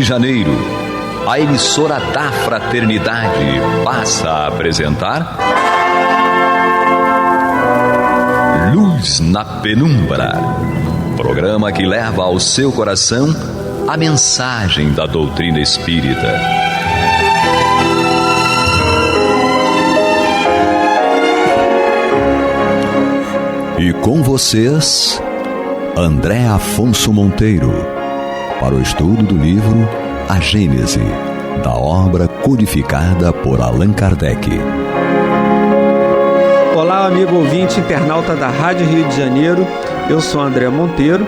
Janeiro, a emissora da Fraternidade passa a apresentar Luz na Penumbra, programa que leva ao seu coração a mensagem da doutrina espírita. E com vocês, André Afonso Monteiro, para o estudo do livro A Gênese, da obra codificada por Allan Kardec. Olá, amigo ouvinte, internauta da Rádio Rio de Janeiro, eu sou André Monteiro,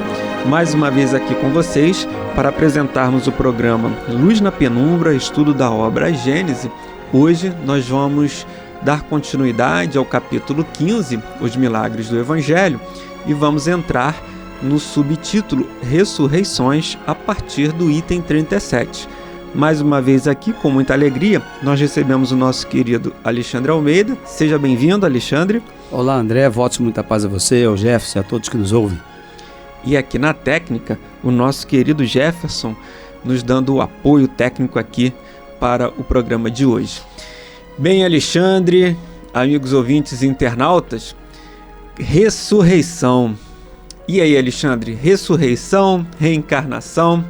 mais uma vez aqui com vocês para apresentarmos o programa Luz na Penumbra, estudo da obra A Gênese. Hoje nós vamos dar continuidade ao capítulo 15, Os Milagres do Evangelho, e vamos entrar no subtítulo Ressurreições a partir do item 37. Mais uma vez aqui, com muita alegria, nós recebemos o nosso querido Alexandre Almeida. Seja bem-vindo, Alexandre. Olá, André. Votos de muita paz a você, ao Jefferson e a todos que nos ouvem. E aqui na técnica, o nosso querido Jefferson, nos dando o apoio técnico aqui para o programa de hoje. Bem, Alexandre, amigos ouvintes e internautas, ressurreição. E aí, Alexandre, ressurreição, reencarnação,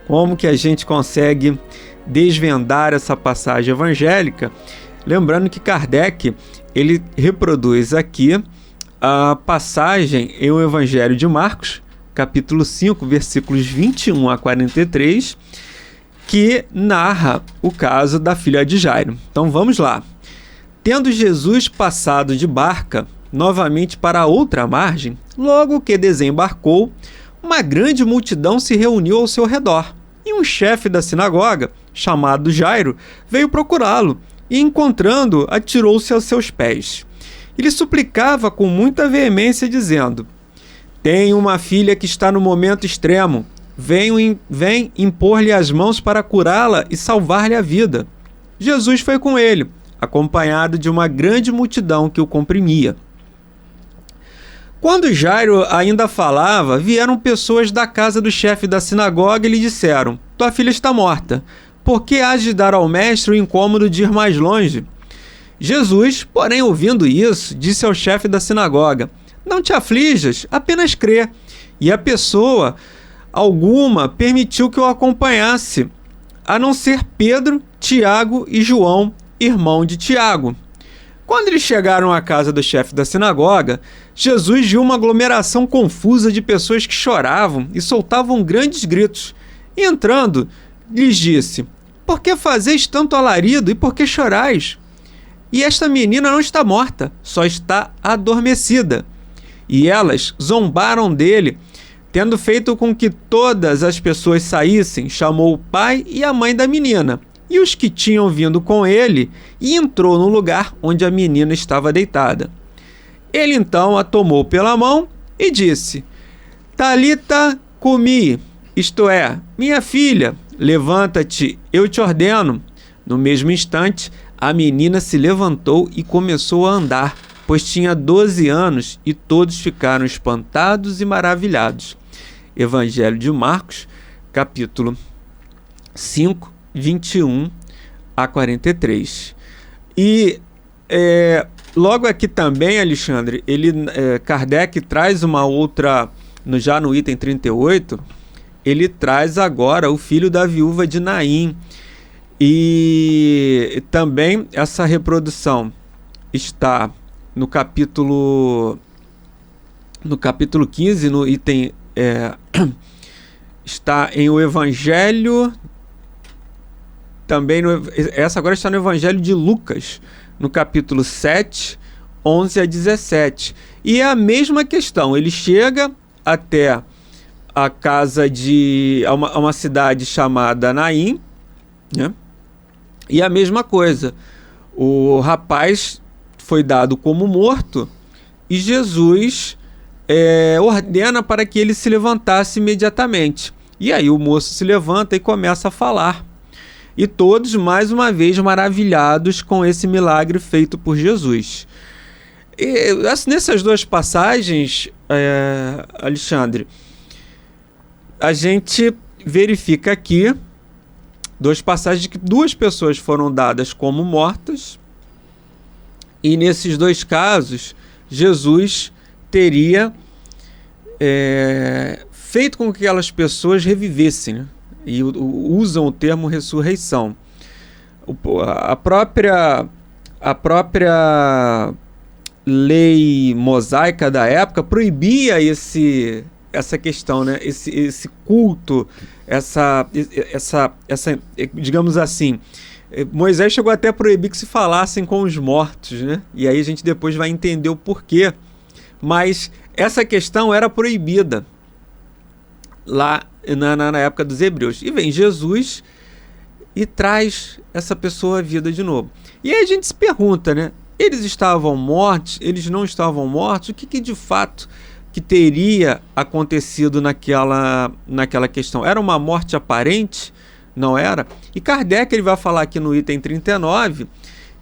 como que a gente consegue desvendar essa passagem evangélica? Lembrando que Kardec, ele reproduz aqui a passagem em o Evangelho de Marcos, capítulo 5, versículos 21 a 43, que narra o caso da filha de Jairo. Então vamos lá. Tendo Jesus passado de barca novamente para a outra margem, logo que desembarcou, uma grande multidão se reuniu ao seu redor, e um chefe da sinagoga, chamado Jairo, veio procurá-lo, e encontrando-o, atirou-se aos seus pés. Ele suplicava com muita veemência, dizendo: tenho uma filha que está no momento extremo. Vem impor-lhe as mãos para curá-la e salvar-lhe a vida. Jesus foi com ele, acompanhado de uma grande multidão que o comprimia. Quando Jairo ainda falava, vieram pessoas da casa do chefe da sinagoga e lhe disseram: tua filha está morta. Por que hás de dar ao mestre o incômodo de ir mais longe? Jesus, porém, ouvindo isso, disse ao chefe da sinagoga: não te aflijas, apenas crê. E a pessoa alguma permitiu que o acompanhasse, a não ser Pedro, Tiago e João, irmão de Tiago. Quando eles chegaram à casa do chefe da sinagoga, Jesus viu uma aglomeração confusa de pessoas que choravam e soltavam grandes gritos. E entrando, lhes disse: por que fazeis tanto alarido e por que chorais? E esta menina não está morta, só está adormecida. E elas zombaram dele. Tendo feito com que todas as pessoas saíssem, chamou o pai e a mãe da menina, e os que tinham vindo com ele, e entrou no lugar onde a menina estava deitada. Ele então a tomou pela mão e disse: Talita cumi, isto é, minha filha, levanta-te, eu te ordeno. No mesmo instante, a menina se levantou e começou a andar, pois tinha 12 anos, e todos ficaram espantados e maravilhados. Evangelho de Marcos, capítulo 5, 21 a 43. E logo aqui também, Alexandre, Kardec traz uma outra, já no item 38, ele traz agora o filho da viúva de Naim. E também essa reprodução está no capítulo 15, no item está em o Evangelho, também essa agora está no Evangelho de Lucas, no capítulo 7, 11 a 17. E é a mesma questão, ele chega até a casa a uma cidade chamada Naim, né? E a mesma coisa, o rapaz foi dado como morto e Jesus ordena para que ele se levantasse imediatamente. E aí o moço se levanta e começa a falar. E todos, mais uma vez, maravilhados com esse milagre feito por Jesus. E, nessas duas passagens, Alexandre, a gente verifica aqui duas passagens de que duas pessoas foram dadas como mortas, e nesses dois casos, Jesus teria feito com que aquelas pessoas revivessem, né? E usam o termo ressurreição. A própria lei mosaica da época proibia essa questão, né? Esse culto, essa, digamos assim, Moisés chegou até a proibir que se falassem com os mortos, né? E aí a gente depois vai entender o porquê. Mas essa questão era proibida lá na época dos hebreus. E vem Jesus e traz essa pessoa à vida de novo. E aí a gente se pergunta, né? Eles estavam mortos? Eles não estavam mortos? O que de fato que teria acontecido naquela questão? Era uma morte aparente? Não era? E Kardec ele vai falar aqui no item 39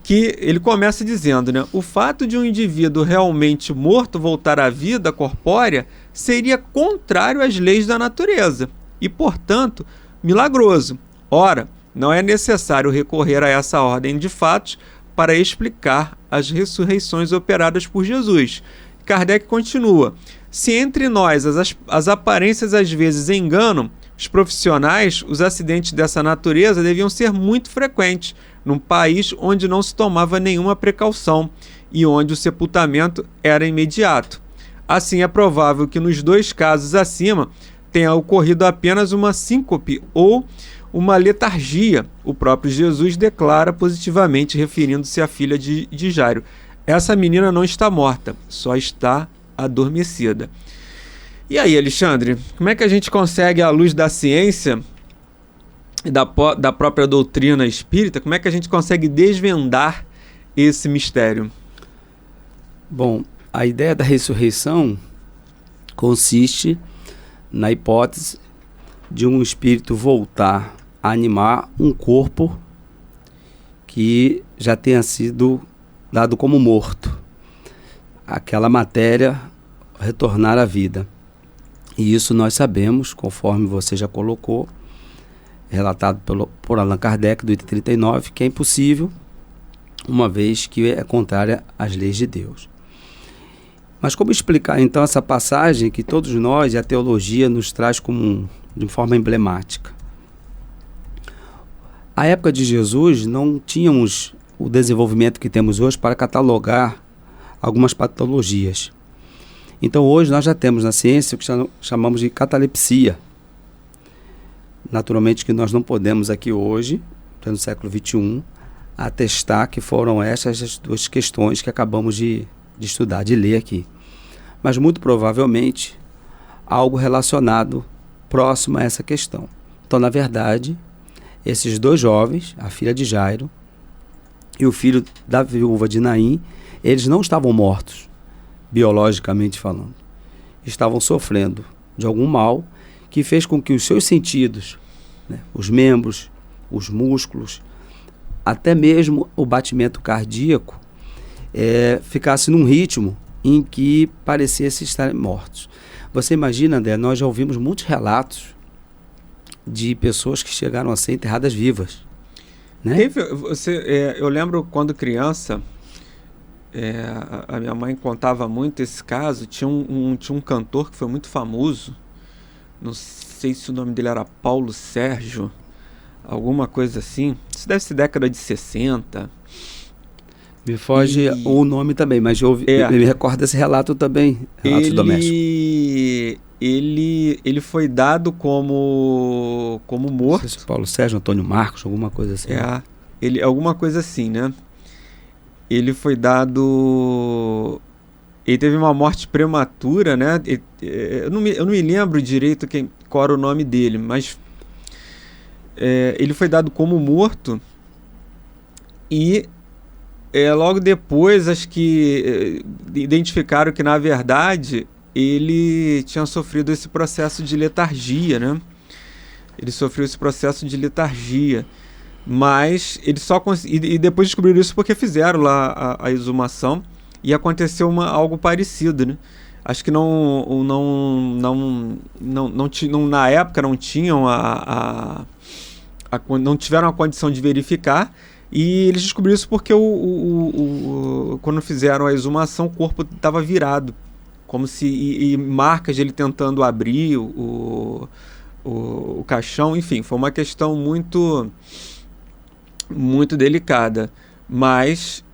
que ele começa dizendo, né, o fato de um indivíduo realmente morto voltar à vida corpórea seria contrário às leis da natureza e, portanto, milagroso. Ora, não é necessário recorrer a essa ordem de fatos para explicar as ressurreições operadas por Jesus. Kardec continua, se entre nós as aparências às vezes enganam, os profissionais, os acidentes dessa natureza deviam ser muito frequentes, num país onde não se tomava nenhuma precaução e onde o sepultamento era imediato. Assim, é provável que nos dois casos acima tenha ocorrido apenas uma síncope ou uma letargia. O próprio Jesus declara positivamente, referindo-se à filha de Jairo. Essa menina não está morta, só está adormecida. E aí, Alexandre, como é que a gente consegue, à luz da ciência e da própria doutrina espírita, como é que a gente consegue desvendar esse mistério? Bom, a ideia da ressurreição consiste na hipótese de um espírito voltar a animar um corpo que já tenha sido dado como morto. Aquela matéria retornar à vida. E isso nós sabemos, conforme você já colocou, relatado por Allan Kardec, do item 39, que é impossível, uma vez que é contrária às leis de Deus. Mas como explicar então essa passagem que todos nós e a teologia nos traz de forma emblemática? À época de Jesus não tínhamos o desenvolvimento que temos hoje para catalogar algumas patologias. Então hoje nós já temos na ciência o que chamamos de catalepsia. Naturalmente que nós não podemos aqui hoje, no século XXI, atestar que foram essas as duas questões que acabamos de estudar, de ler aqui. Mas muito provavelmente algo relacionado próximo a essa questão. Então, na verdade, esses dois jovens, a filha de Jairo e o filho da viúva de Naim, eles não estavam mortos, biologicamente falando. Estavam sofrendo de algum mal que fez com que os seus sentidos, né, os membros, os músculos, até mesmo o batimento cardíaco, ficasse num ritmo em que parecesse estar mortos. Você imagina, André, nós já ouvimos muitos relatos de pessoas que chegaram a ser enterradas vivas. Né? Eu lembro quando criança, a minha mãe contava muito esse caso. Tinha um cantor que foi muito famoso, não sei se o nome dele era Paulo Sérgio, alguma coisa assim. Isso deve ser década de 60. Me foge o nome também, mas eu me recordo desse relato também, relatos domésticos. Ele foi dado como morto. Não sei se Paulo Sérgio, Antônio Marcos, alguma coisa assim. Alguma coisa assim, né? Ele foi dado... Ele teve uma morte prematura, né? Eu não me lembro direito qual era o nome dele, mas ele foi dado como morto e logo depois acho que identificaram que na verdade ele tinha sofrido esse processo de letargia, né? Ele sofreu esse processo de letargia, mas ele só e depois descobriram isso porque fizeram lá a exumação e aconteceu algo parecido, né? Acho que não na época não tinham a não tiveram a condição de verificar, e eles descobriram isso porque quando fizeram a exumação, o corpo estava virado, como se e marcas de ele tentando abrir o caixão. Enfim, foi uma questão muito, muito delicada, mas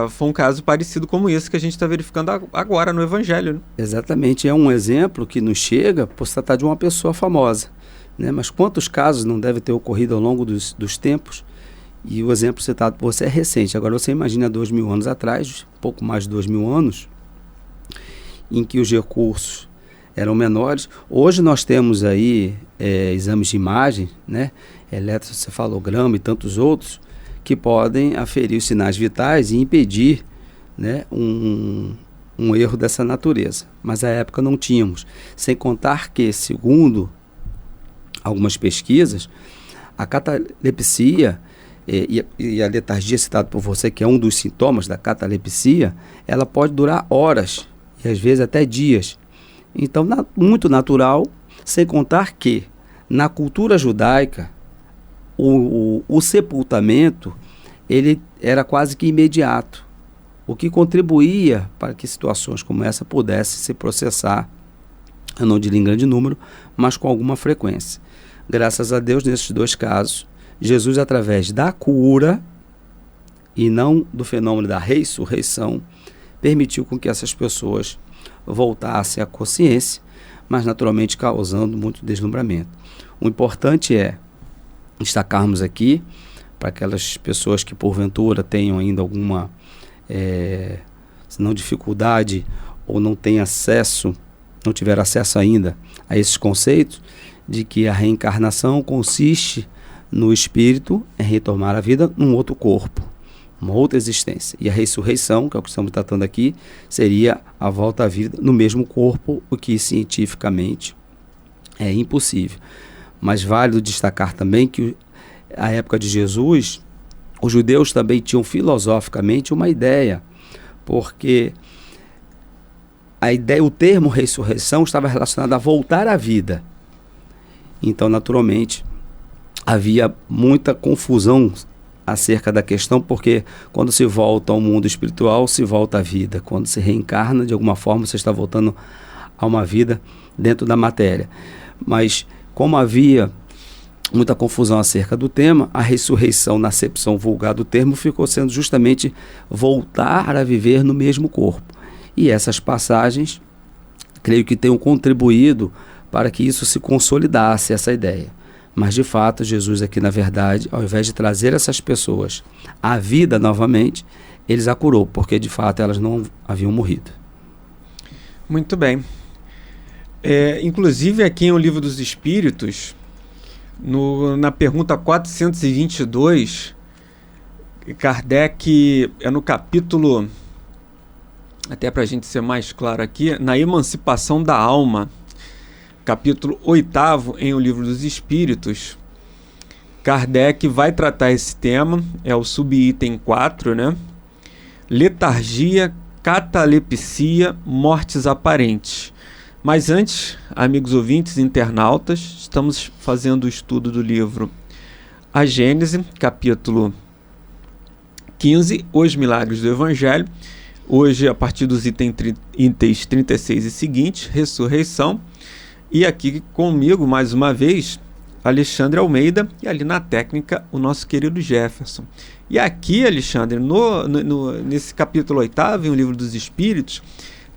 foi um caso parecido como esse que a gente está verificando agora no Evangelho, né? Exatamente, é um exemplo que nos chega por se tratar de uma pessoa famosa, né? Mas quantos casos não devem ter ocorrido ao longo dos tempos? E o exemplo citado por você é recente. Agora você imagina 2000 anos atrás, pouco mais de 2000 anos, em que os recursos eram menores. Hoje nós temos aí exames de imagem, né? Eletrocefalograma e tantos outros, que podem aferir os sinais vitais e impedir, né, um erro dessa natureza. Mas à época não tínhamos. Sem contar que, segundo algumas pesquisas, a catalepsia e a letargia citada por você, que é um dos sintomas da catalepsia, ela pode durar horas e às vezes até dias. Então, muito natural, sem contar que na cultura judaica o sepultamento ele era quase que imediato, o que contribuía para que situações como essa pudessem se processar, eu não diria em grande número, mas com alguma frequência. Graças a Deus, nesses dois casos, Jesus, através da cura e não do fenômeno da ressurreição, permitiu com que essas pessoas voltassem à consciência, mas naturalmente causando muito deslumbramento. O importante é destacarmos aqui, para aquelas pessoas que porventura tenham ainda alguma, se não dificuldade, ou não tiveram acesso ainda a esses conceitos, de que a reencarnação consiste no espírito em retomar a vida num outro corpo, uma outra existência. E a ressurreição, que é o que estamos tratando aqui, seria a volta à vida no mesmo corpo, o que cientificamente é impossível. Mas válido destacar também que a época de Jesus, os judeus também tinham filosoficamente uma ideia, porque o termo ressurreição estava relacionado a voltar à vida. Então, naturalmente, havia muita confusão acerca da questão, porque quando se volta ao mundo espiritual, se volta à vida. Quando se reencarna, de alguma forma, você está voltando a uma vida dentro da matéria. Mas, como havia muita confusão acerca do tema, a ressurreição, na acepção vulgar do termo, ficou sendo justamente voltar a viver no mesmo corpo. E essas passagens, creio que tenham contribuído para que isso se consolidasse, essa ideia. Mas, de fato, Jesus aqui, na verdade, ao invés de trazer essas pessoas à vida novamente, eles a curou, porque, de fato, elas não haviam morrido. Muito bem. Inclusive, aqui em O Livro dos Espíritos, na pergunta 422, Kardec, no capítulo, até para a gente ser mais claro aqui, na emancipação da alma, capítulo 8º em O Livro dos Espíritos, Kardec vai tratar esse tema, é o subitem 4, né? Letargia, catalepsia, mortes aparentes. Mas antes, amigos ouvintes e internautas, estamos fazendo o estudo do livro A Gênese, capítulo 15, Os Milagres do Evangelho. Hoje, a partir dos itens 36 e seguintes, ressurreição. E aqui comigo, mais uma vez, Alexandre Almeida, e ali na técnica, o nosso querido Jefferson. E aqui, Alexandre, nesse capítulo 8º, em O Livro dos Espíritos,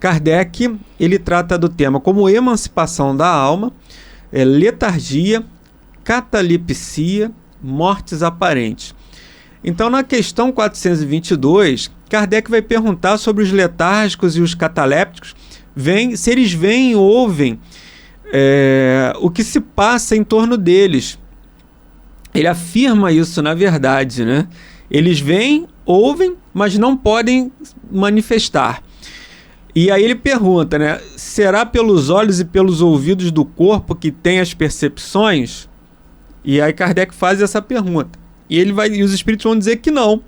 Kardec, ele trata do tema como emancipação da alma, letargia, catalepsia, mortes aparentes. Então, na questão 422, Kardec vai perguntar sobre os letárgicos e os catalépticos, se eles veem e ouvem o que se passa em torno deles. Ele afirma isso, na verdade, né? Eles veem, ouvem, mas não podem manifestar. E aí ele pergunta, né? Será pelos olhos e pelos ouvidos do corpo que tem as percepções? E aí Kardec faz essa pergunta. E os espíritos vão dizer que não.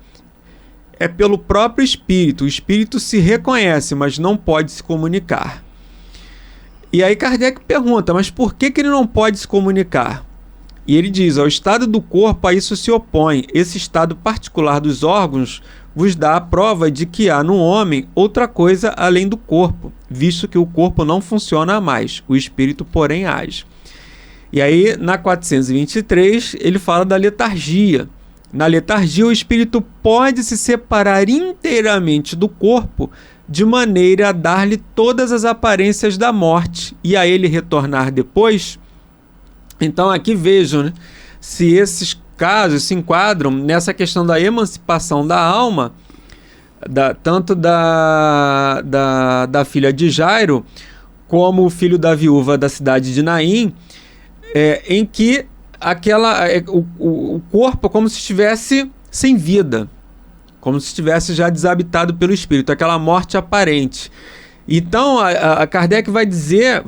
É pelo próprio espírito. O espírito se reconhece, mas não pode se comunicar. E aí Kardec pergunta, mas por que ele não pode se comunicar? E ele diz: ao estado do corpo a isso se opõe. Esse estado particular dos órgãos vos dá a prova de que há no homem outra coisa além do corpo, visto que o corpo não funciona mais, o espírito, porém, age. E aí, na 423, ele fala da letargia. Na letargia, o espírito pode se separar inteiramente do corpo, de maneira a dar-lhe todas as aparências da morte, e a ele retornar depois. Então, aqui vejam, né, se esses casos se enquadram nessa questão da emancipação da alma, tanto da filha de Jairo, como o filho da viúva da cidade de Naim, em que o corpo como se estivesse sem vida, como se estivesse já desabitado pelo espírito, aquela morte aparente. Então, a Kardec vai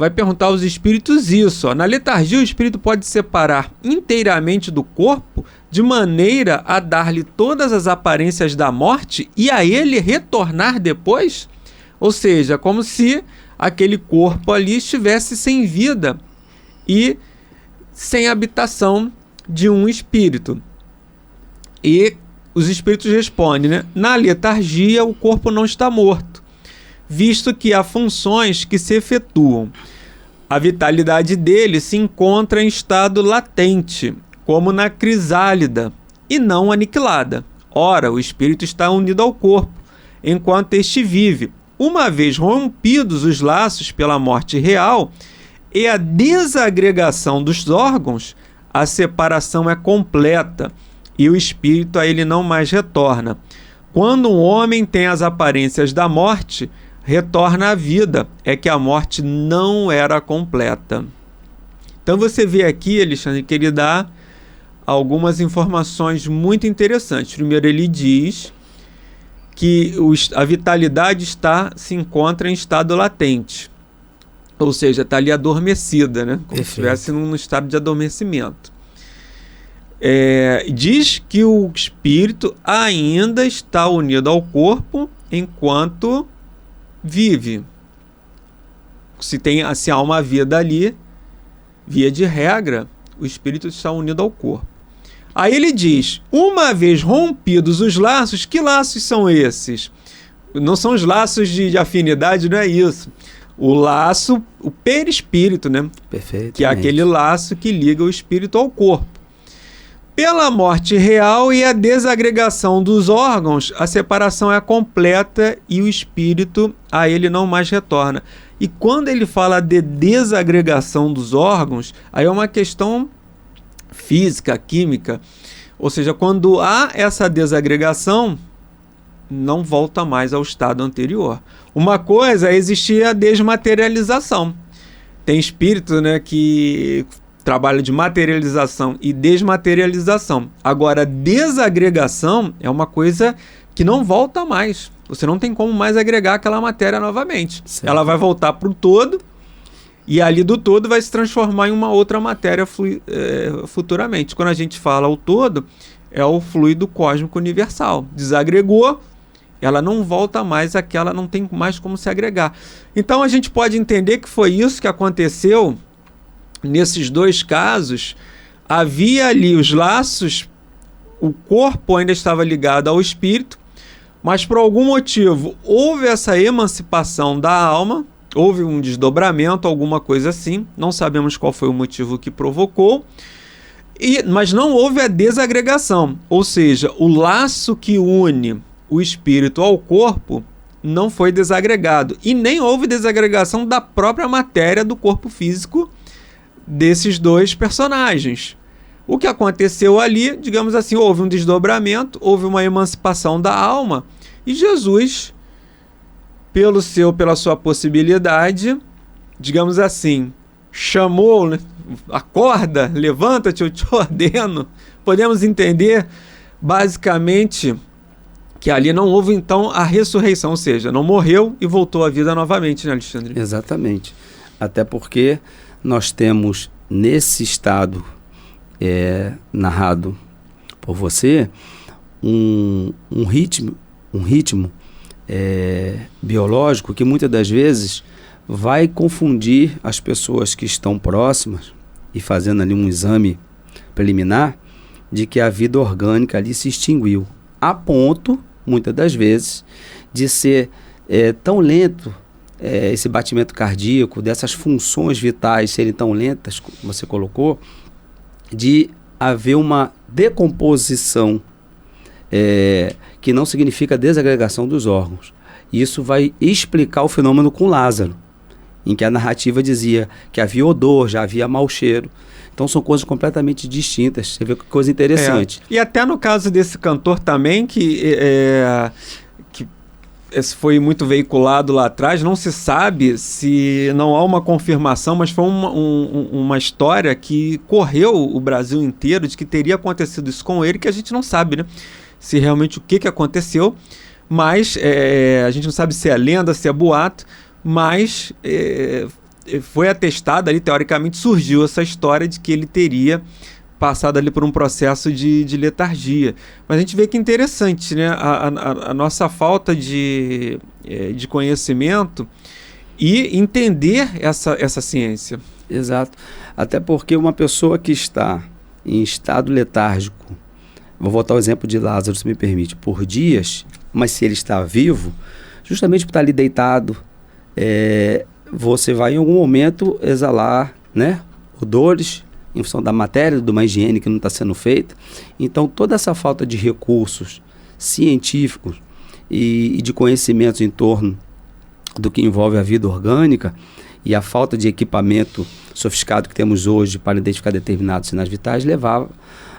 perguntar aos espíritos isso. Na letargia, o espírito pode separar inteiramente do corpo, de maneira a dar-lhe todas as aparências da morte e a ele retornar depois? Ou seja, como se aquele corpo ali estivesse sem vida e sem habitação de um espírito. E os espíritos respondem, né? Na letargia, o corpo não está morto, visto que há funções que se efetuam. A vitalidade dele se encontra em estado latente, como na crisálida, e não aniquilada. Ora, o espírito está unido ao corpo, enquanto este vive. Uma vez rompidos os laços pela morte real e a desagregação dos órgãos, a separação é completa, e o espírito a ele não mais retorna. Quando um homem tem as aparências da morte, retorna à vida, é que a morte não era completa. Então você vê aqui, Alexandre, que ele dá algumas informações muito interessantes. Primeiro, ele diz que a vitalidade se encontra em estado latente, ou seja, está ali adormecida, né? Como se estivesse num estado de adormecimento. Diz que o espírito ainda está unido ao corpo enquanto vive. Se há uma vida ali, via de regra, o espírito está unido ao corpo. Aí ele diz: uma vez rompidos os laços, que laços são esses? Não são os laços de afinidade, não é isso. O laço, o perispírito, né? Perfeito. Que é aquele laço que liga o espírito ao corpo. Pela morte real e a desagregação dos órgãos, a separação é completa e o espírito a ele não mais retorna. E quando ele fala de desagregação dos órgãos, aí é uma questão física, química. Ou seja, quando há essa desagregação, não volta mais ao estado anterior. Uma coisa é existir a desmaterialização. Tem espírito, né, que trabalha de materialização e desmaterialização. Agora, desagregação é uma coisa que não volta mais. Você não tem como mais agregar aquela matéria novamente. Certo. Ela vai voltar para o todo e ali do todo vai se transformar em uma outra matéria futuramente. Quando a gente fala o todo, é o fluido cósmico universal. Desagregou, ela não volta mais, aquela não tem mais como se agregar. Então a gente pode entender que foi isso que aconteceu nesses dois casos. Havia ali os laços, o corpo ainda estava ligado ao espírito, mas por algum motivo houve essa emancipação da alma, houve um desdobramento, alguma coisa assim, não sabemos qual foi o motivo que provocou, mas não houve a desagregação, ou seja, o laço que une o espírito ao corpo não foi desagregado, e nem houve desagregação da própria matéria do corpo físico desses dois personagens. O que aconteceu ali, digamos assim, houve um desdobramento, houve uma emancipação da alma, e Jesus, pela sua possibilidade, digamos assim, chamou, né? Acorda, levanta-te, eu te ordeno. Podemos entender, basicamente, que ali não houve, então, a ressurreição, ou seja, não morreu e voltou à vida novamente, né, Alexandre? Exatamente. Até porque nós temos, nesse estado narrado por você, um ritmo biológico que muitas das vezes vai confundir as pessoas que estão próximas e fazendo ali um exame preliminar de que a vida orgânica ali se extinguiu, a ponto, muitas das vezes, de ser tão lento esse batimento cardíaco, dessas funções vitais serem tão lentas, como você colocou, de haver uma decomposição, que não significa desagregação dos órgãos. Isso vai explicar o fenômeno com Lázaro, em que a narrativa dizia que havia odor, já havia mau cheiro. Então são coisas completamente distintas. Você vê que coisa interessante. E até no caso desse cantor também, que esse foi muito veiculado lá atrás, não se sabe se não há uma confirmação, mas foi uma história que correu o Brasil inteiro de que teria acontecido isso com ele, que a gente não sabe, né? Se realmente o que aconteceu, mas a gente não sabe se é lenda, se é boato, mas foi atestado ali, teoricamente surgiu essa história de que ele teria passado ali por um processo de letargia. Mas a gente vê que é interessante, né? A nossa falta de conhecimento e entender essa ciência. Exato. Até porque uma pessoa que está em estado letárgico, vou voltar ao exemplo de Lázaro, se me permite, por dias, mas se ele está vivo, justamente por estar ali deitado, você vai em algum momento exalar, né, odores, em função da matéria, de uma higiene que não está sendo feita. Então, toda essa falta de recursos científicos e de conhecimentos em torno do que envolve a vida orgânica e a falta de equipamento sofisticado que temos hoje para identificar determinados sinais vitais levava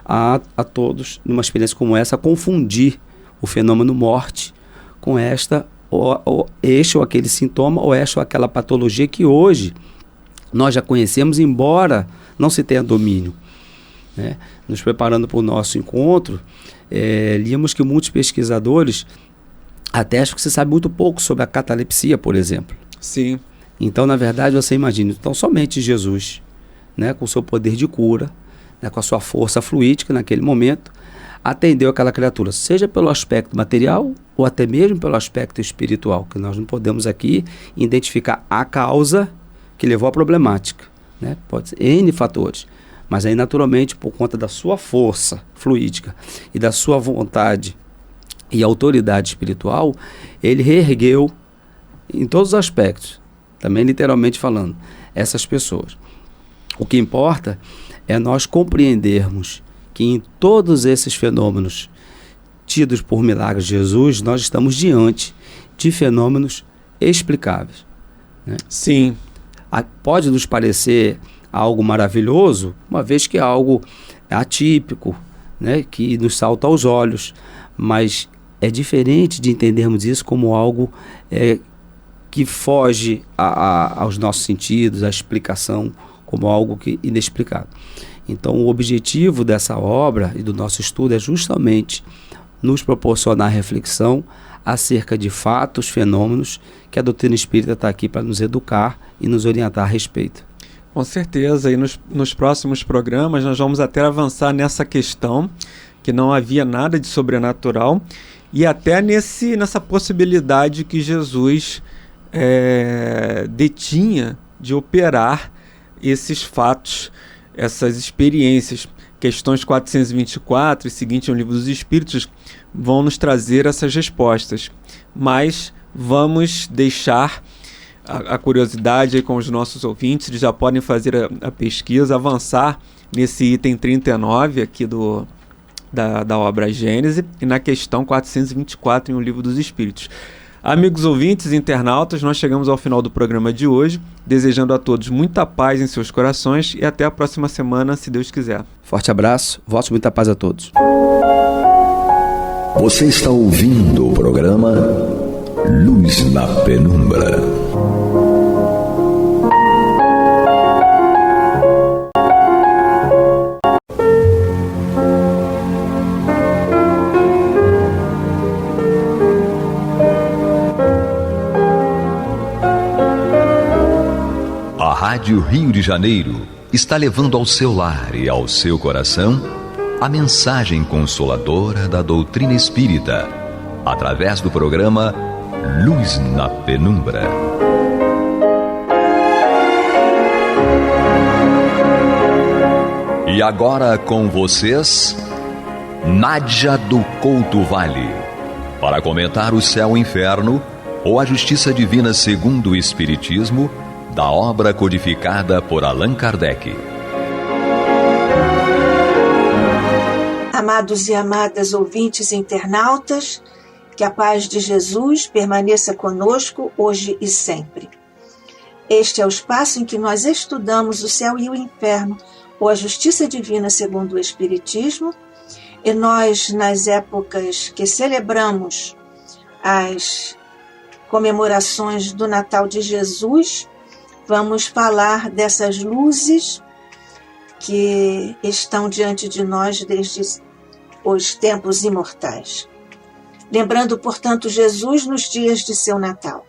a todos, numa experiência como essa, a confundir o fenômeno morte com este ou aquele sintoma, ou esta ou aquela patologia que hoje nós já conhecemos, embora não se tenha domínio, né? Nos preparando para o nosso encontro, líamos que muitos pesquisadores atestam que se sabe muito pouco sobre a catalepsia, por exemplo. Sim. Então, na verdade, você imagina, então somente Jesus, né, com o seu poder de cura, né, com a sua força fluídica naquele momento, atendeu aquela criatura, seja pelo aspecto material ou até mesmo pelo aspecto espiritual, que nós não podemos aqui identificar a causa que levou à problemática, né? Pode ser N fatores, mas aí naturalmente por conta da sua força fluídica e da sua vontade e autoridade espiritual, ele reergueu em todos os aspectos, também literalmente falando, essas pessoas. O que importa é nós compreendermos que em todos esses fenômenos tidos por milagres de Jesus, nós estamos diante de fenômenos explicáveis, né? Sim. Pode nos parecer algo maravilhoso, uma vez que é algo atípico, né, que nos salta aos olhos, mas é diferente de entendermos isso como algo que foge aos nossos sentidos, à explicação, como algo inexplicável. Então, o objetivo dessa obra e do nosso estudo é justamente nos proporcionar reflexão acerca de fatos, fenômenos, que a doutrina espírita está aqui para nos educar e nos orientar a respeito. Com certeza, e nos próximos programas nós vamos até avançar nessa questão, que não havia nada de sobrenatural, e até nessa possibilidade que Jesus detinha de operar esses fatos, essas experiências. Questões 424 e seguinte no Livro dos Espíritos vão nos trazer essas respostas, mas vamos deixar a curiosidade aí com os nossos ouvintes. Eles já podem fazer a pesquisa, avançar nesse item 39 aqui da obra Gênese e na questão 424 em O Livro dos Espíritos. Amigos ouvintes e internautas, nós chegamos ao final do programa de hoje, desejando a todos muita paz em seus corações e até a próxima semana, se Deus quiser. Forte abraço, votos de muita paz a todos. Você está ouvindo o programa Luz na Penumbra. A Rádio Rio de Janeiro está levando ao seu lar e ao seu coração a mensagem consoladora da doutrina espírita, através do programa Luz na Penumbra. E agora com vocês, Nádia do Couto Vale, para comentar o Céu e Inferno, ou a Justiça Divina segundo o Espiritismo, da obra codificada por Allan Kardec. Amados e amadas ouvintes e internautas, que a paz de Jesus permaneça conosco hoje e sempre. Este é o espaço em que nós estudamos o céu e o inferno, ou a justiça divina segundo o Espiritismo, e nós, nas épocas que celebramos as comemorações do Natal de Jesus, vamos falar dessas luzes que estão diante de nós desde os tempos imortais. Lembrando, portanto, Jesus nos dias de seu Natal.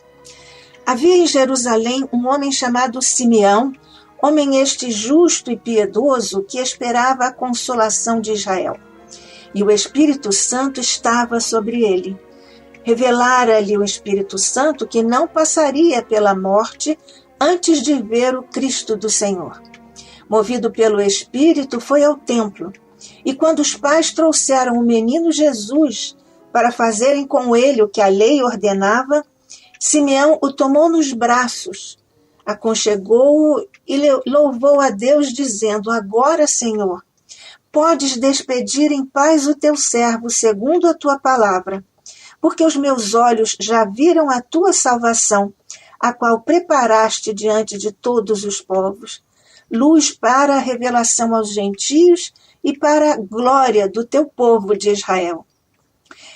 Havia em Jerusalém um homem chamado Simeão, homem este justo e piedoso que esperava a consolação de Israel. E o Espírito Santo estava sobre ele. Revelara-lhe o Espírito Santo que não passaria pela morte antes de ver o Cristo do Senhor. Movido pelo Espírito, foi ao templo. E quando os pais trouxeram o menino Jesus para fazerem com ele o que a lei ordenava, Simeão o tomou nos braços, aconchegou-o e louvou a Deus, dizendo: Agora, Senhor, podes despedir em paz o teu servo, segundo a tua palavra, porque os meus olhos já viram a tua salvação, a qual preparaste diante de todos os povos, luz para a revelação aos gentios e para a glória do teu povo de Israel.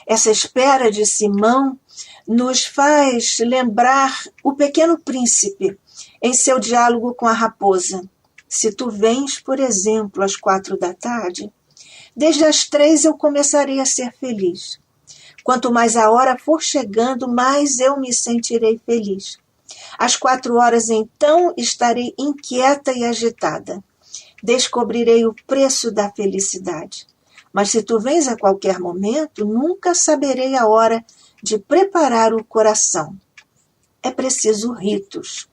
Essa espera de Simão nos faz lembrar o Pequeno Príncipe em seu diálogo com a raposa. Se tu vens, por exemplo, às 4 da tarde, desde as 3 eu começarei a ser feliz. Quanto mais a hora for chegando, mais eu me sentirei feliz. Às 4 horas, então, estarei inquieta e agitada. Descobrirei o preço da felicidade. Mas se tu vens a qualquer momento, nunca saberei a hora de preparar o coração. É preciso ritos.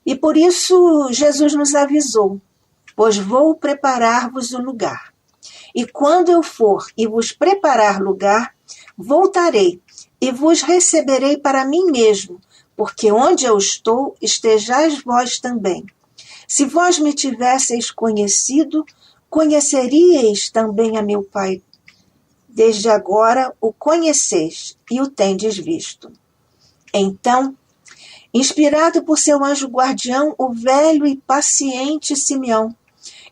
E por isso Jesus nos avisou: pois vou preparar-vos o lugar. E quando eu for e vos preparar lugar, voltarei e vos receberei para mim mesmo, porque onde eu estou, estejais vós também. Se vós me tivesseis conhecido, conheceríeis também a meu Pai. Desde agora o conheceis e o tendes visto. Então, inspirado por seu anjo guardião, o velho e paciente Simeão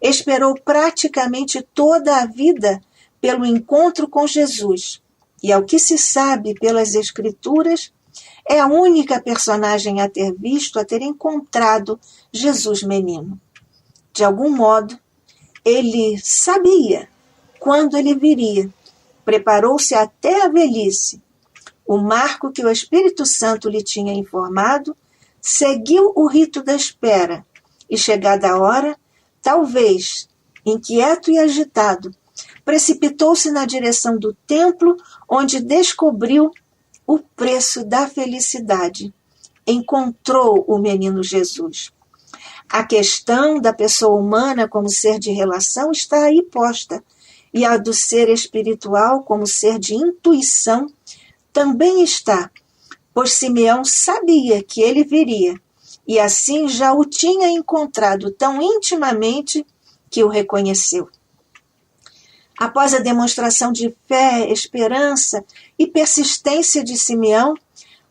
esperou praticamente toda a vida pelo encontro com Jesus. E ao que se sabe pelas Escrituras, é a única personagem a ter visto, a ter encontrado Jesus menino. De algum modo, ele sabia quando ele viria. Preparou-se até a velhice. O marco que o Espírito Santo lhe tinha informado, seguiu o rito da espera e, chegada a hora, talvez, inquieto e agitado, precipitou-se na direção do templo, onde descobriu o preço da felicidade. Encontrou o menino Jesus. A questão da pessoa humana como ser de relação está aí posta, e a do ser espiritual como ser de intuição também está, pois Simeão sabia que ele viria, e assim já o tinha encontrado tão intimamente que o reconheceu. Após a demonstração de fé, esperança e persistência de Simeão,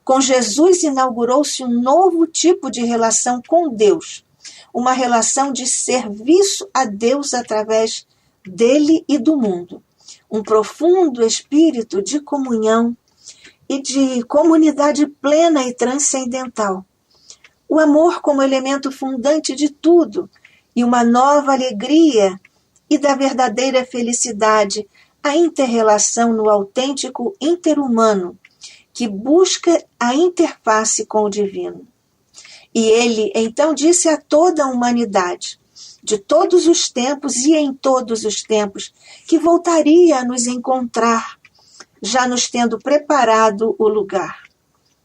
com Jesus inaugurou-se um novo tipo de relação com Deus, uma relação de serviço a Deus através dele e do mundo, um profundo espírito de comunhão e de comunidade plena e transcendental. O amor como elemento fundante de tudo e uma nova alegria e da verdadeira felicidade, a inter-relação no autêntico interhumano, que busca a interface com o divino. E ele então disse a toda a humanidade, de todos os tempos e em todos os tempos, que voltaria a nos encontrar, já nos tendo preparado o lugar.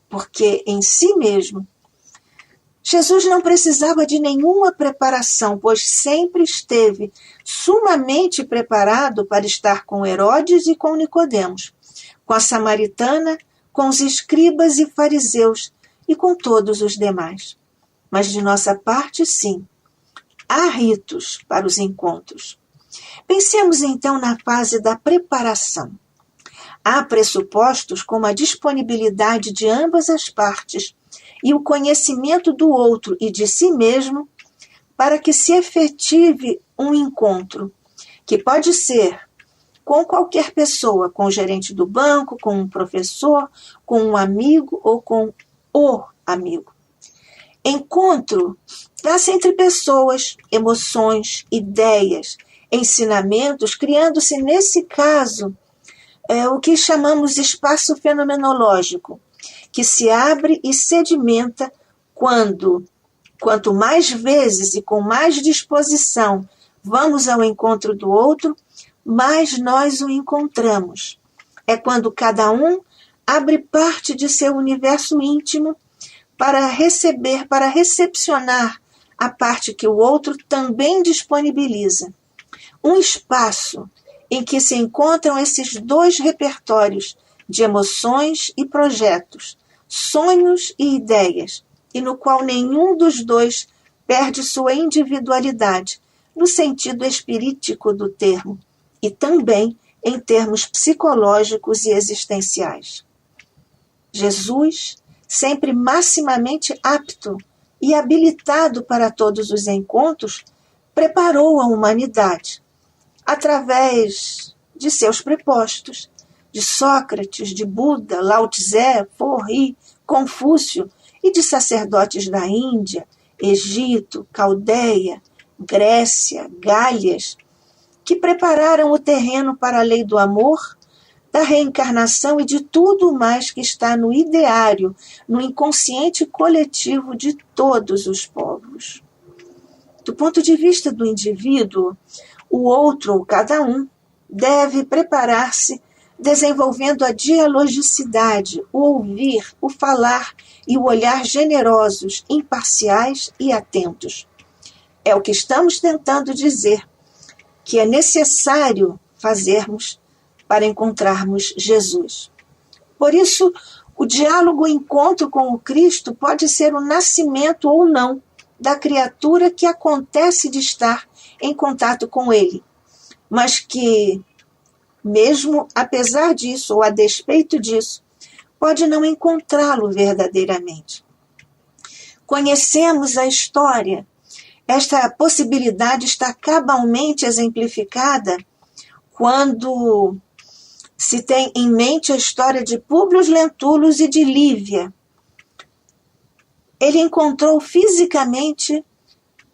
Porque em si mesmo Jesus não precisava de nenhuma preparação, pois sempre esteve sumamente preparado para estar com Herodes e com Nicodemos, com a samaritana, com os escribas e fariseus e com todos os demais. Mas de nossa parte, sim, há ritos para os encontros. Pensemos então na fase da preparação. Há pressupostos como a disponibilidade de ambas as partes e o conhecimento do outro e de si mesmo para que se efetive um encontro, que pode ser com qualquer pessoa, com o gerente do banco, com um professor, com um amigo ou com o amigo. Encontro dá-se entre pessoas, emoções, ideias, ensinamentos, criando-se, nesse caso, o que chamamos espaço fenomenológico, que se abre e sedimenta quanto mais vezes e com mais disposição vamos ao encontro do outro, mais nós o encontramos. É quando cada um abre parte de seu universo íntimo para receber, para recepcionar a parte que o outro também disponibiliza. Um espaço em que se encontram esses dois repertórios de emoções e projetos, sonhos e ideias, e no qual nenhum dos dois perde sua individualidade, no sentido espirítico do termo, e também em termos psicológicos e existenciais. Jesus, sempre maximamente apto e habilitado para todos os encontros, preparou a humanidade, através de seus prepostos, de Sócrates, de Buda, Lao Tse, Forri, Confúcio e de sacerdotes da Índia, Egito, Caldeia, Grécia, Gálias, que prepararam o terreno para a lei do amor, da reencarnação e de tudo mais que está no ideário, no inconsciente coletivo de todos os povos. Do ponto de vista do indivíduo, o outro ou cada um deve preparar-se desenvolvendo a dialogicidade, o ouvir, o falar e o olhar generosos, imparciais e atentos. É o que estamos tentando dizer, que é necessário fazermos para encontrarmos Jesus. Por isso, o diálogo, o encontro com o Cristo pode ser o nascimento ou não da criatura que acontece de estar em contato com Ele, mas que, mesmo apesar disso ou a despeito disso, pode não encontrá-lo verdadeiramente. Conhecemos a história. Esta possibilidade está cabalmente exemplificada quando se tem em mente a história de Públio Lentulus e de Lívia. Ele encontrou fisicamente,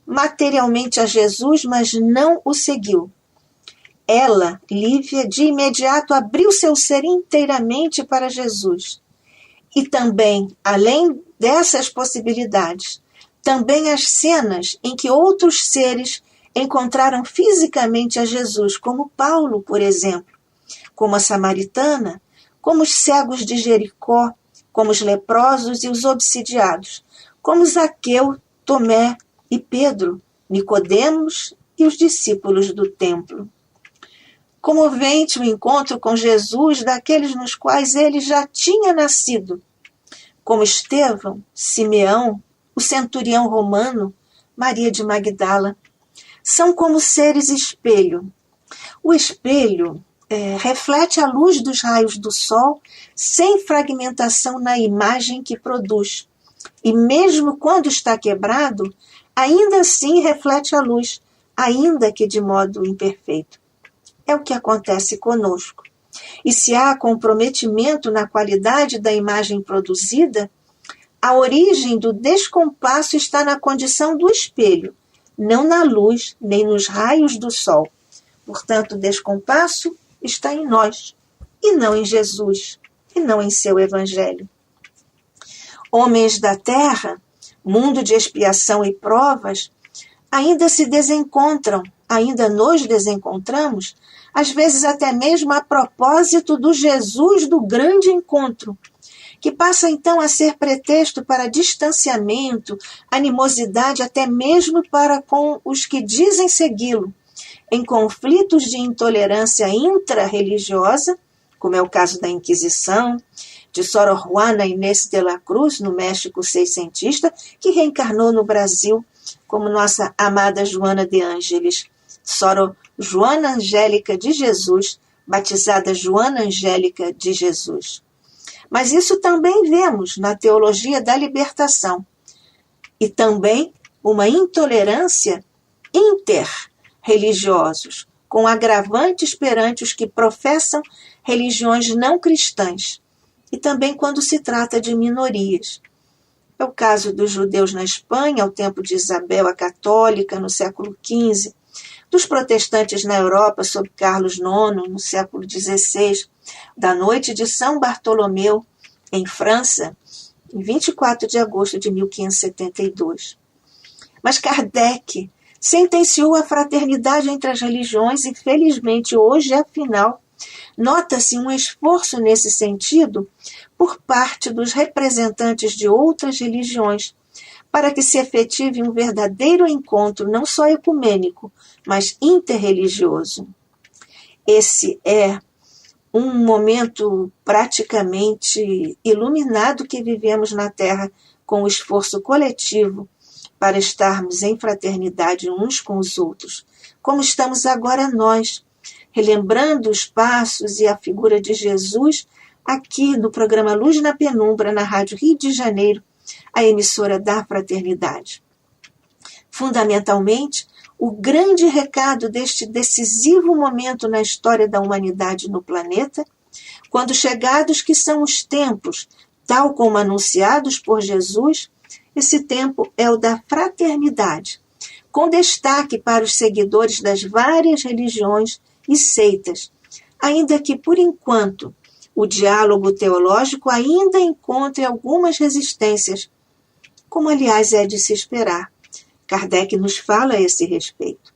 materialmente a Jesus, mas não o seguiu. Ela, Lívia, de imediato abriu seu ser inteiramente para Jesus. E também, além dessas possibilidades, também as cenas em que outros seres encontraram fisicamente a Jesus, como Paulo, por exemplo, como a samaritana, como os cegos de Jericó, como os leprosos e os obsidiados, como Zaqueu, Tomé e Pedro, Nicodemos e os discípulos do templo. Comovente o encontro com Jesus daqueles nos quais ele já tinha nascido, como Estevão, Simeão, o centurião romano, Maria de Magdala. São como seres espelho. O espelho reflete a luz dos raios do sol sem fragmentação na imagem que produz. E mesmo quando está quebrado, ainda assim reflete a luz, ainda que de modo imperfeito. É o que acontece conosco. E se há comprometimento na qualidade da imagem produzida, a origem do descompasso está na condição do espelho, não na luz nem nos raios do sol. Portanto, o descompasso está em nós, e não em Jesus, e não em seu evangelho. Homens da terra, mundo de expiação e provas, ainda se desencontram, ainda nos desencontramos, às vezes até mesmo a propósito do Jesus do grande encontro, que passa então a ser pretexto para distanciamento, animosidade até mesmo para com os que dizem segui-lo, em conflitos de intolerância intra-religiosa, como é o caso da Inquisição, de Sor Juana Inés de la Cruz, no México seiscentista, que reencarnou no Brasil como nossa amada Joana de Ângeles, Sor Joana Angélica de Jesus, batizada Joana Angélica de Jesus. Mas isso também vemos na teologia da libertação, e também uma intolerância interreligiosos, com agravantes perante os que professam religiões não cristãs, e também quando se trata de minorias. É o caso dos judeus na Espanha, ao tempo de Isabel a Católica, no século XV, dos protestantes na Europa, sob Carlos IX, no século XVI, da noite de São Bartolomeu, em França, em 24 de agosto de 1572. Mas Kardec sentenciou a fraternidade entre as religiões e, felizmente, hoje, afinal, nota-se um esforço nesse sentido por parte dos representantes de outras religiões, para que se efetive um verdadeiro encontro não só ecumênico, mas interreligioso. Esse é um momento praticamente iluminado que vivemos na Terra com o esforço coletivo para estarmos em fraternidade uns com os outros, como estamos agora nós, relembrando os passos e a figura de Jesus aqui no programa Luz na Penumbra, na Rádio Rio de Janeiro, a emissora da fraternidade. Fundamentalmente, o grande recado deste decisivo momento na história da humanidade no planeta, quando chegados que são os tempos, tal como anunciados por Jesus, esse tempo é o da fraternidade, com destaque para os seguidores das várias religiões e seitas, ainda que, por enquanto, o diálogo teológico ainda encontre algumas resistências, como, aliás, é de se esperar. Kardec nos fala a esse respeito.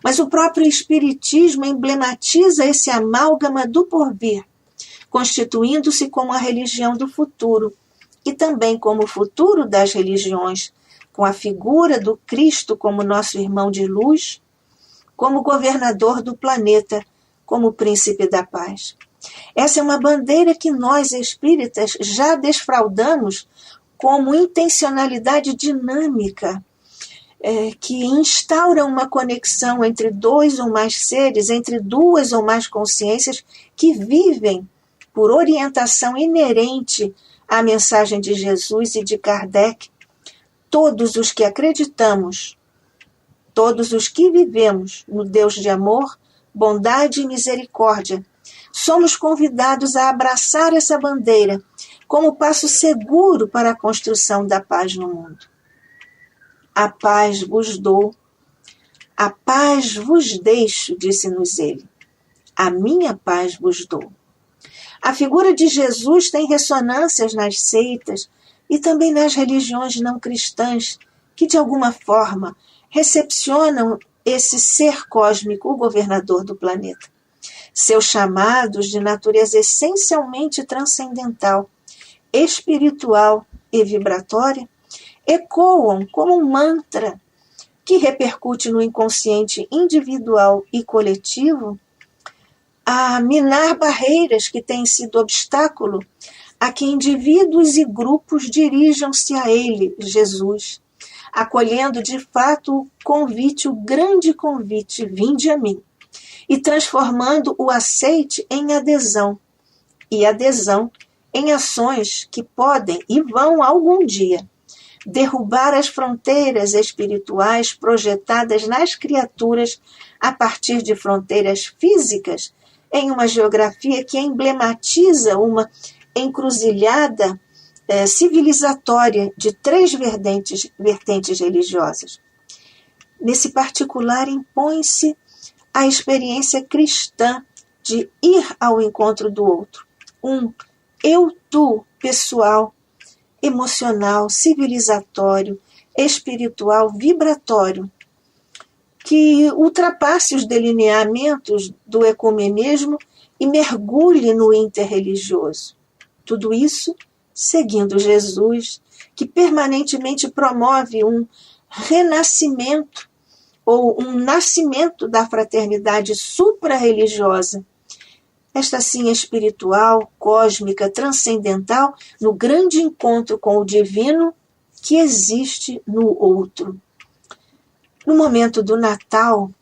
Mas o próprio Espiritismo emblematiza esse amálgama do porvir, constituindo-se como a religião do futuro, e também como o futuro das religiões, com a figura do Cristo como nosso irmão de luz, como governador do planeta, como príncipe da paz. Essa é uma bandeira que nós, espíritas, já desfraudamos como intencionalidade dinâmica, que instaura uma conexão entre dois ou mais seres, entre duas ou mais consciências que vivem por orientação inerente à mensagem de Jesus e de Kardec. Todos os que acreditamos, todos os que vivemos no Deus de amor, bondade e misericórdia, somos convidados a abraçar essa bandeira como passo seguro para a construção da paz no mundo. A paz vos dou, a paz vos deixo, disse-nos ele. A minha paz vos dou. A figura de Jesus tem ressonâncias nas seitas e também nas religiões não cristãs, que de alguma forma recepcionam esse ser cósmico, o governador do planeta. Seus chamados de natureza essencialmente transcendental, espiritual e vibratória ecoam como um mantra que repercute no inconsciente individual e coletivo a minar barreiras que têm sido obstáculo a que indivíduos e grupos dirijam-se a ele, Jesus, acolhendo de fato o grande convite, vinde a mim, e transformando o aceite em adesão, e adesão em ações que podem e vão algum dia derrubar as fronteiras espirituais projetadas nas criaturas a partir de fronteiras físicas em uma geografia que emblematiza uma encruzilhada civilizatória de três vertentes religiosas. Nesse particular, impõe-se a experiência cristã de ir ao encontro do outro. Um eu-tu pessoal, emocional, civilizatório, espiritual, vibratório, que ultrapasse os delineamentos do ecumenismo e mergulhe no interreligioso. Tudo isso seguindo Jesus, que permanentemente promove um renascimento ou um nascimento da fraternidade supra-religiosa, esta sim espiritual, cósmica, transcendental, no grande encontro com o divino que existe no outro. No momento do Natal,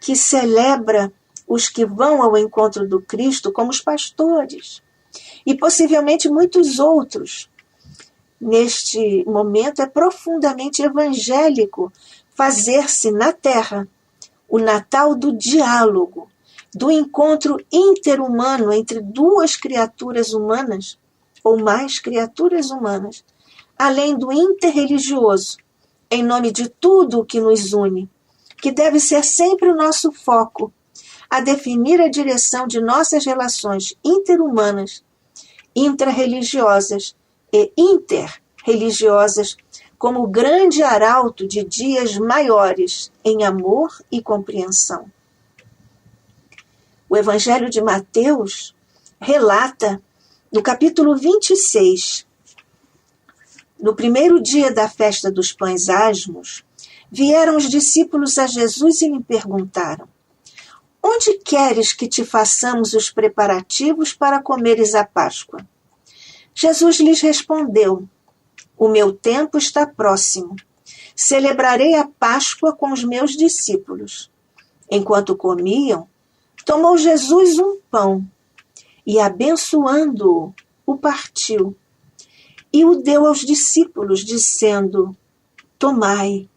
que celebra os que vão ao encontro do Cristo como os pastores, e possivelmente muitos outros. Neste momento é profundamente evangélico fazer-se na Terra o Natal do diálogo, do encontro interhumano entre duas criaturas humanas, ou mais criaturas humanas, além do interreligioso, em nome de tudo o que nos une, que deve ser sempre o nosso foco, a definir a direção de nossas relações interhumanas, intrarreligiosas e interreligiosas, como o grande arauto de dias maiores em amor e compreensão. O Evangelho de Mateus relata, no capítulo 26, no primeiro dia da festa dos pães asmos, vieram os discípulos a Jesus e lhe perguntaram: onde queres que te façamos os preparativos para comeres a Páscoa? Jesus lhes respondeu: o meu tempo está próximo. Celebrarei a Páscoa com os meus discípulos. Enquanto comiam, tomou Jesus um pão e, abençoando-o, o partiu e o deu aos discípulos, dizendo: tomai,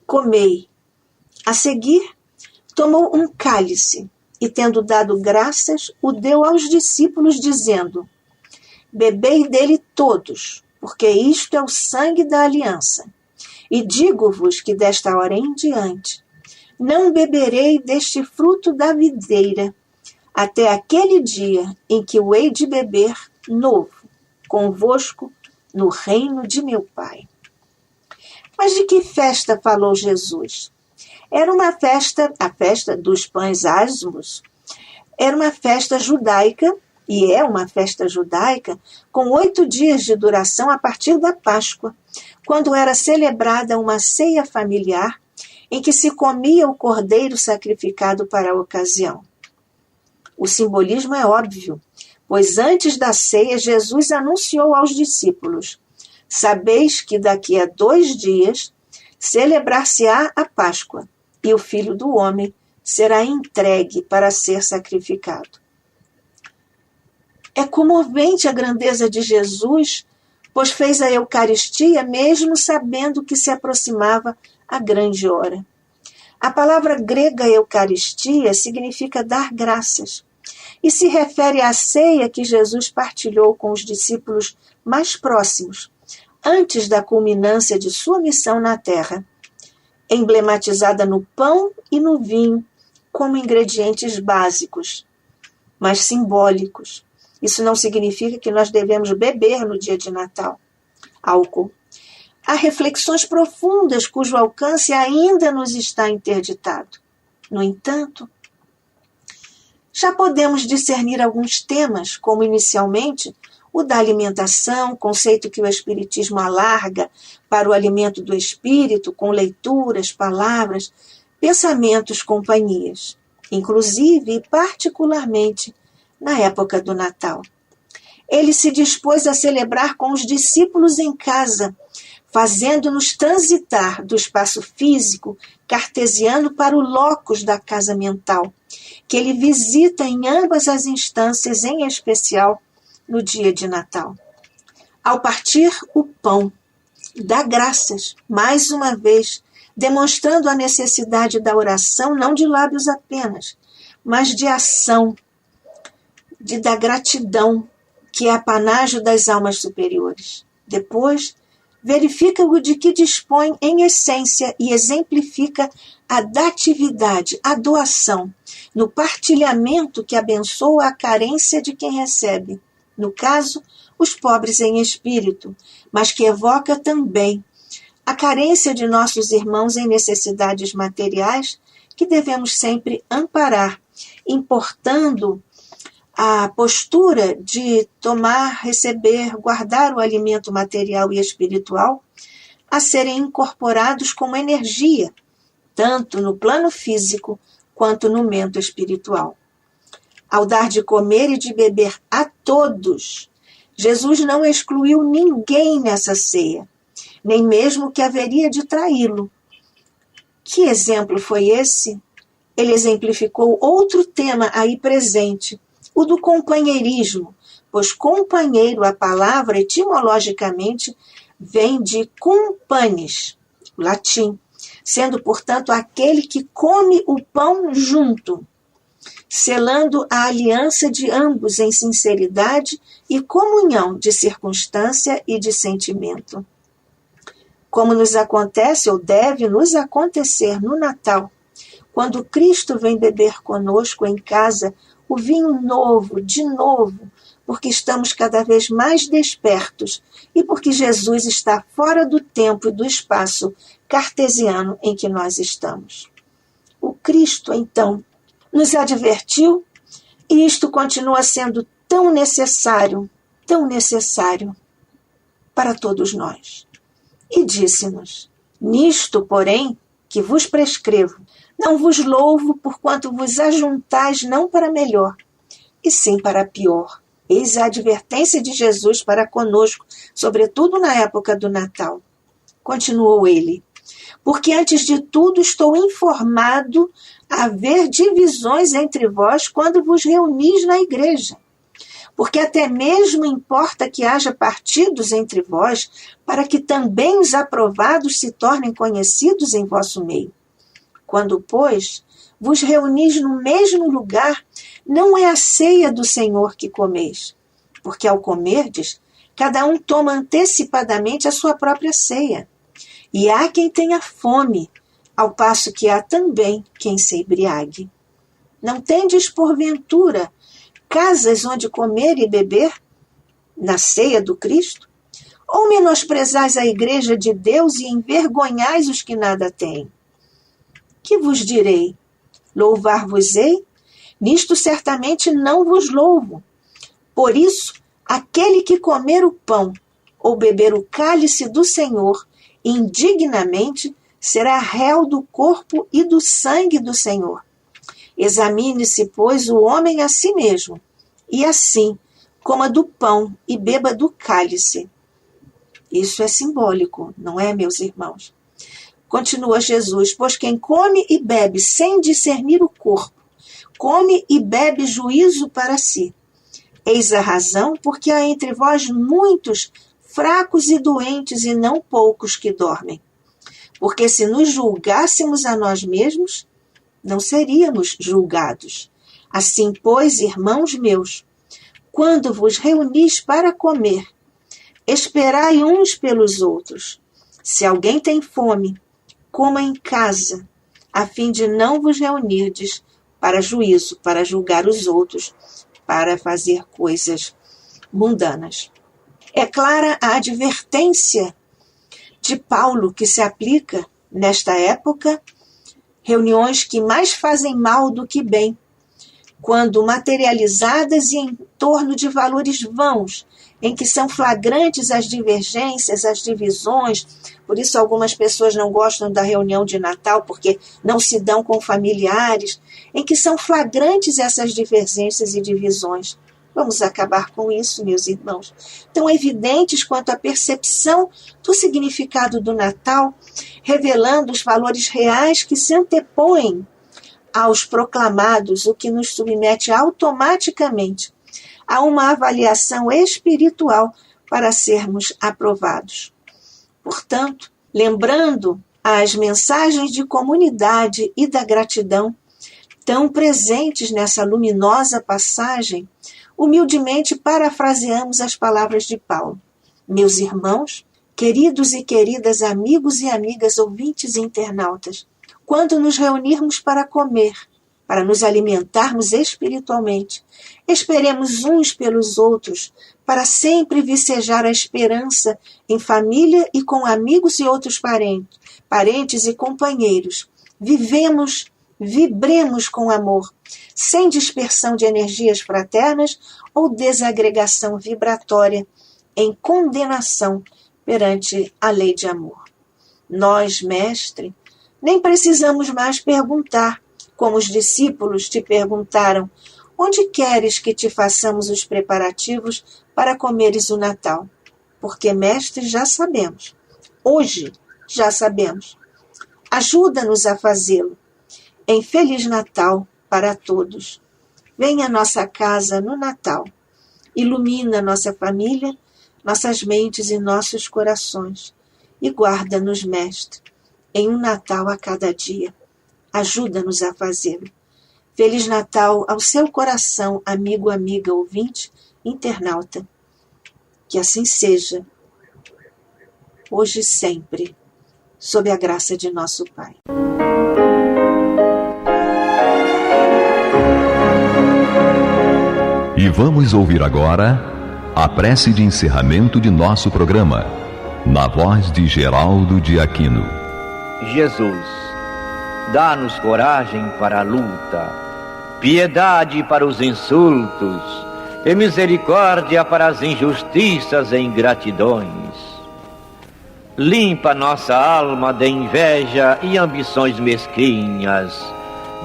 comei. A seguir, tomou um cálice e, tendo dado graças, o deu aos discípulos, dizendo: bebei dele todos, porque isto é o sangue da aliança. E digo-vos que desta hora em diante não beberei deste fruto da videira, até aquele dia em que o hei de beber novo, convosco, no reino de meu Pai. Mas de que festa falou Jesus? Era uma festa, a festa dos pães asmos, era uma festa judaica, e é uma festa judaica, com 8 dias de duração a partir da Páscoa, quando era celebrada uma ceia familiar, em que se comia o cordeiro sacrificado para a ocasião. O simbolismo é óbvio, pois antes da ceia Jesus anunciou aos discípulos: sabeis que daqui a 2 dias celebrar-se-á a Páscoa, e o Filho do Homem será entregue para ser sacrificado. É comovente a grandeza de Jesus, pois fez a Eucaristia mesmo sabendo que se aproximava a grande hora. A palavra grega Eucaristia significa dar graças e se refere à ceia que Jesus partilhou com os discípulos mais próximos, antes da culminância de sua missão na terra, emblematizada no pão e no vinho como ingredientes básicos, mas simbólicos. Isso não significa que nós devemos beber no dia de Natal álcool. Há reflexões profundas cujo alcance ainda nos está interditado. No entanto, já podemos discernir alguns temas, como inicialmente o da alimentação, conceito que o Espiritismo alarga para o alimento do espírito, com leituras, palavras, pensamentos, companhias, inclusive e particularmente na época do Natal. Ele se dispôs a celebrar com os discípulos em casa, fazendo-nos transitar do espaço físico cartesiano para o locus da casa mental, que ele visita em ambas as instâncias, em especial no dia de Natal. Ao partir o pão, dá graças, mais uma vez, demonstrando a necessidade da oração, não de lábios apenas, mas de ação, da gratidão, que é apanágio das almas superiores. Depois, verifica o de que dispõe em essência e exemplifica a datividade, a doação, no partilhamento que abençoa a carência de quem recebe, no caso, os pobres em espírito, mas que evoca também a carência de nossos irmãos em necessidades materiais que devemos sempre amparar, importando a postura de tomar, receber, guardar o alimento material e espiritual a serem incorporados como energia, tanto no plano físico quanto no mento espiritual. Ao dar de comer e de beber a todos, Jesus não excluiu ninguém nessa ceia, nem mesmo que haveria de traí-lo. Que exemplo foi esse? Ele exemplificou outro tema aí presente, o do companheirismo, pois companheiro, a palavra etimologicamente vem de companis, latim, sendo, portanto, aquele que come o pão junto, selando a aliança de ambos em sinceridade e comunhão de circunstância e de sentimento. Como nos acontece ou deve nos acontecer no Natal, quando Cristo vem beber conosco em casa o vinho novo, de novo, porque estamos cada vez mais despertos e porque Jesus está fora do tempo e do espaço cartesiano em que nós estamos. O Cristo, então, nos advertiu e isto continua sendo tão necessário para todos nós. E disse-nos: nisto, porém, que vos prescrevo, não vos louvo porquanto vos ajuntais não para melhor, e sim para pior. Eis a advertência de Jesus para conosco, sobretudo na época do Natal. Continuou ele: porque antes de tudo estou informado a haver divisões entre vós quando vos reunis na igreja. Porque até mesmo importa que haja partidos entre vós, para que também os aprovados se tornem conhecidos em vosso meio. Quando, pois, vos reunis no mesmo lugar, não é a ceia do Senhor que comeis, porque ao comerdes, cada um toma antecipadamente a sua própria ceia. E há quem tenha fome, ao passo que há também quem se embriague. Não tendes, porventura, casas onde comer e beber, na ceia do Cristo? Ou menosprezais a igreja de Deus e envergonhais os que nada têm? Que vos direi? Louvar-vos-ei? Nisto certamente não vos louvo. Por isso, aquele que comer o pão ou beber o cálice do Senhor indignamente será réu do corpo e do sangue do Senhor. Examine-se, pois, o homem a si mesmo, e assim coma do pão e beba do cálice. Isso é simbólico, não é, meus irmãos? Continua Jesus: pois quem come e bebe sem discernir o corpo, come e bebe juízo para si. Eis a razão porque há entre vós muitos fracos e doentes e não poucos que dormem. Porque se nos julgássemos a nós mesmos, não seríamos julgados. Assim, pois, irmãos meus, quando vos reunis para comer, esperai uns pelos outros. Se alguém tem fome, coma em casa, a fim de não vos reunirdes para juízo, para julgar os outros, para fazer coisas mundanas. É clara a advertência de Paulo que se aplica, nesta época, reuniões que mais fazem mal do que bem, quando materializadas e em torno de valores vãos, em que são flagrantes as divergências, as divisões. Por isso algumas pessoas não gostam da reunião de Natal, porque não se dão com familiares, em que são flagrantes essas divergências e divisões. Vamos acabar com isso, meus irmãos. Tão evidentes quanto a percepção do significado do Natal, revelando os valores reais que se antepõem aos proclamados, o que nos submete automaticamente a uma avaliação espiritual para sermos aprovados. Portanto, lembrando as mensagens de comunidade e da gratidão tão presentes nessa luminosa passagem, humildemente parafraseamos as palavras de Paulo. Meus irmãos, queridos e queridas amigos e amigas ouvintes e internautas, quando nos reunirmos para comer, para nos alimentarmos espiritualmente, esperemos uns pelos outros, para sempre vicejar a esperança em família e com amigos e outros parentes e companheiros. Vivemos Vibremos com amor, sem dispersão de energias fraternas ou desagregação vibratória em condenação perante a lei de amor. Nós, mestre, nem precisamos mais perguntar, como os discípulos te perguntaram, onde queres que te façamos os preparativos para comeres o Natal? Porque, mestre, já sabemos. Hoje já sabemos. Ajuda-nos a fazê-lo. Em Feliz Natal para todos. Venha à nossa casa no Natal. Ilumina nossa família, nossas mentes e nossos corações. E guarda-nos, mestre, em um Natal a cada dia. Ajuda-nos a fazê-lo. Feliz Natal ao seu coração, amigo, amiga, ouvinte, internauta. Que assim seja, hoje e sempre, sob a graça de nosso Pai. E vamos ouvir agora a prece de encerramento de nosso programa, na voz de Geraldo de Aquino. Jesus, dá-nos coragem para a luta, piedade para os insultos e misericórdia para as injustiças e ingratidões. Limpa nossa alma de inveja e ambições mesquinhas,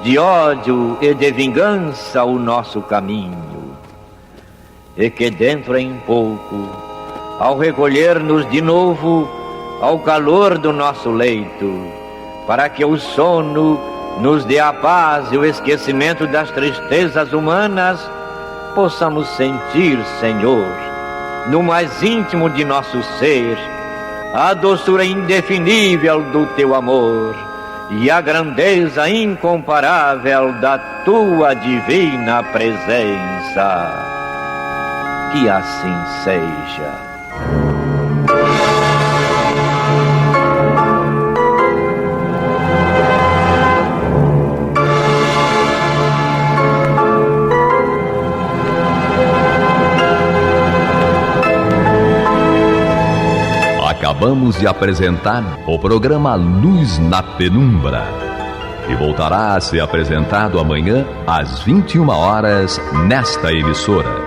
de ódio e de vingança o nosso caminho. E que dentro em pouco, ao recolher-nos de novo ao calor do nosso leito, para que o sono nos dê a paz e o esquecimento das tristezas humanas, possamos sentir, Senhor, no mais íntimo de nosso ser, a doçura indefinível do Teu amor e a grandeza incomparável da Tua divina presença. Que assim seja. Acabamos de apresentar o programa Luz na Penumbra, que voltará a ser apresentado amanhã às 21 horas nesta emissora.